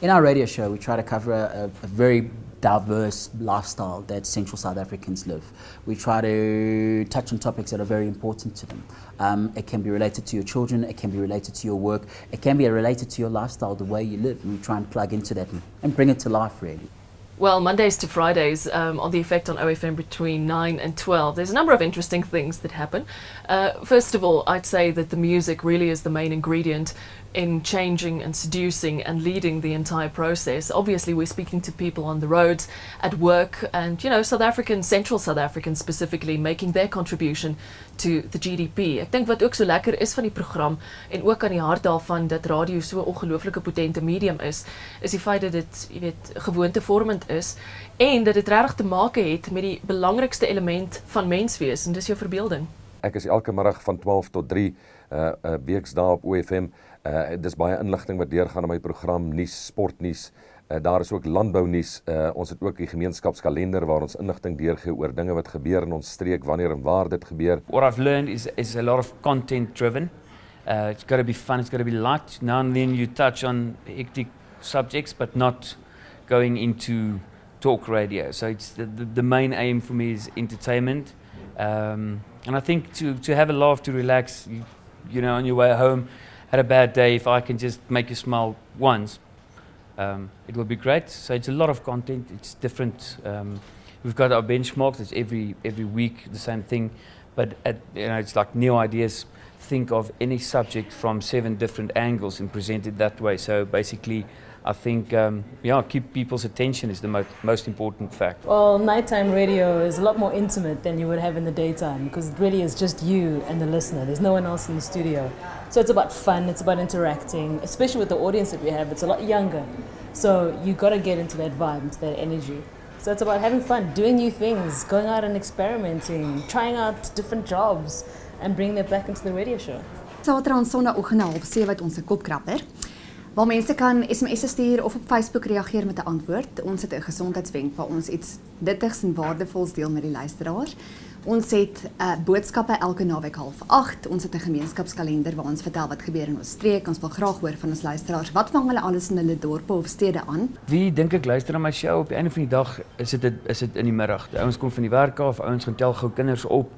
In our radio show, we try to cover a very diverse lifestyle that Central South Africans live. We try to touch on topics that are very important to them. It can be related to your children, it can be related to your work, it can be related to your lifestyle, the way you live, and we try and plug into that and bring it to life, really. Well, Mondays to Fridays, on the effect on OFM between 9 and 12, there's a number of interesting things that happen. First of all, I'd say that the music really is the main ingredient in changing and seducing and leading the entire process. Obviously, we're speaking to people on the roads, at work, and, you know, South Africans, Central South Africans specifically, making their contribution to the GDP. Ek dink wat ook so lekker is van die program, en ook aan die hart daarvan dat radio so 'n ongelooflike potente medium is die feit dat dit, jy weet, gewoontevormend is, en dat dit regtig te maak het met die belangrikste element van menswees, en dis jou verbeelding. Ek is elke middag van 12 tot 3 weksdae op OFM. Dis baie inligting wat deurgaan in my program, nuus, sportnuus. Daar is ook landbounuus. Ons het ook die gemeenskapskalender waar ons inligting deurgee oor dinge wat gebeur in ons streek, wanneer en waar dit gebeur. What I've learned is a lot of content driven. It's got to be fun, it's got to be light. Now and then you touch on hectic subjects, but not going into talk radio. So it's the main aim for me is entertainment. And I think to have a laugh, to relax, you know, on your way home, had a bad day, if I can just make you smile once, it will be great. So it's a lot of content, it's different. We've got our benchmarks, it's every week the same thing, but you know, it's like new ideas. Think of any subject from 7 different angles and present it that way. So basically, I think, keep people's attention is the most important fact. Well, nighttime radio is a lot more intimate than you would have in the daytime because it really is just you and the listener. There's no one else in the studio. So it's about fun, it's about interacting, especially with the audience that we have. It's a lot younger. So you got to get into that vibe, into that energy. So it's about having fun, doing new things, going out and experimenting, trying out different jobs and bringing that back into the radio show. Saterdag en Sondagoggend 7:30 uit ons kopkrapper. Waar mense kan SMS'e stuur of op Facebook reageer met 'n antwoord. Ons het 'n gesondheidswenk waar ons iets nuttigs en waardevols deel met die luisteraars. Ons het boodskappe elke naweek 7:30. Ons het 'n gemeenskapskalender waar ons vertel wat gebeur in ons streek. Ons wil graag hoor van ons luisteraars. Wat vang hulle alles in hulle dorpe of stede aan? Wie dink ek luister na my show op die einde van die dag is dit in die middag. Die ouens kom van die werk af, ouens gaan tel gou kinders op.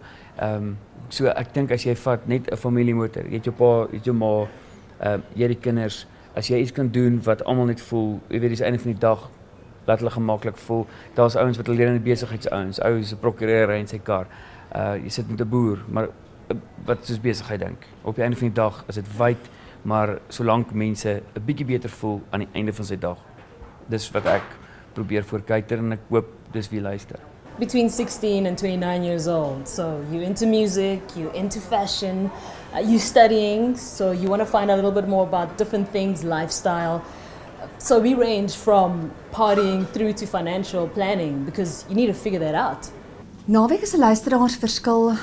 So ek dink as jy vat net 'n familiemotor, jy het jou pa, jy het jou ma, jy het die kinders. As jy iets kan doen wat almal net voel, jy weet dis einde van die dag, laat hulle gemaklik voel. Daar's ouens wat alleen in die besigheidsouens, ouens se prokureur en sy kar. Jy sit met 'n boer, maar wat is besigheid dink? Op die einde van die dag is dit wyd, maar solank mense 'n bietjie beter voel aan die einde van sy dag. Dis wat ek probeer voorkyker en ek hoop dis wie luister. Between 16 and 29 years old. So you're into music, you're into fashion, you're studying, so you want to find out a little bit more about different things, lifestyle. So we range from partying through to financial planning because you need to figure that out. Naweek is 'n luisteraarsverskil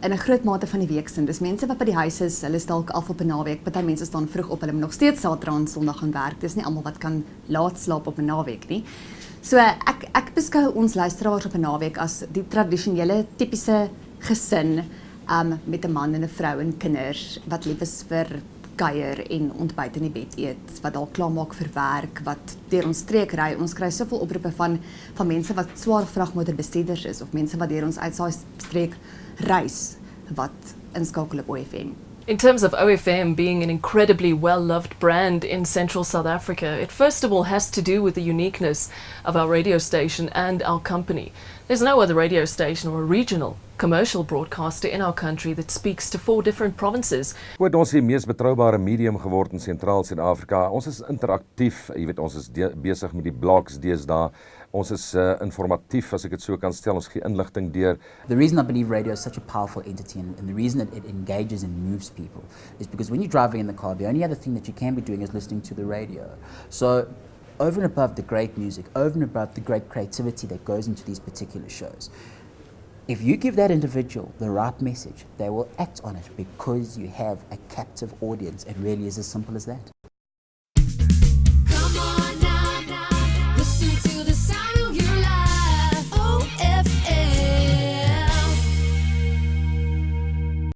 in 'n groot mate van die week sin. Dis mense wat by die huis is, hulle is dalk af op 'n naweek. Party mense staan vroeg op, hulle moet nog steeds Saterdag en Sondag gaan werk. Dis nie almal wat kan laat slaap op 'n naweek nie. So ek beskou ons luisteraars op 'n naweek as die tradisionele tipiese gesin met 'n man en 'n vrou en kinders wat lief is vir kuier en ontbyt in die bed eet, wat dalk klaarmaak vir werk, wat deur ons streek ry. Ons kry soveel oproepe van mense wat swaar vragmotorbestuurders is of mense wat deur ons uit daai streek reis wat inskakel op OFM. In terms of OFM being an incredibly well-loved brand in Central South Africa, it first of all has to do with the uniqueness of our radio station and our company. There's no other radio station or a regional commercial broadcaster in our country that speaks to 4 different provinces. Ons is die mees betroubare medium geword in Sentraal Suid-Afrika. Ons is interaktief, jy weet, ons is besig met die blogs deesdae. Ons is informatief, as ek dit so kan stel, ons gee inligting deur. The reason I believe radio is such a powerful entity and the reason that it engages and moves people is because when you're driving in the car, the only other thing that you can be doing is listening to the radio. So over and above the great music, over and above the great creativity that goes into these particular shows, if you give that individual the right message, they will act on it because you have a captive audience. It really is as simple as that.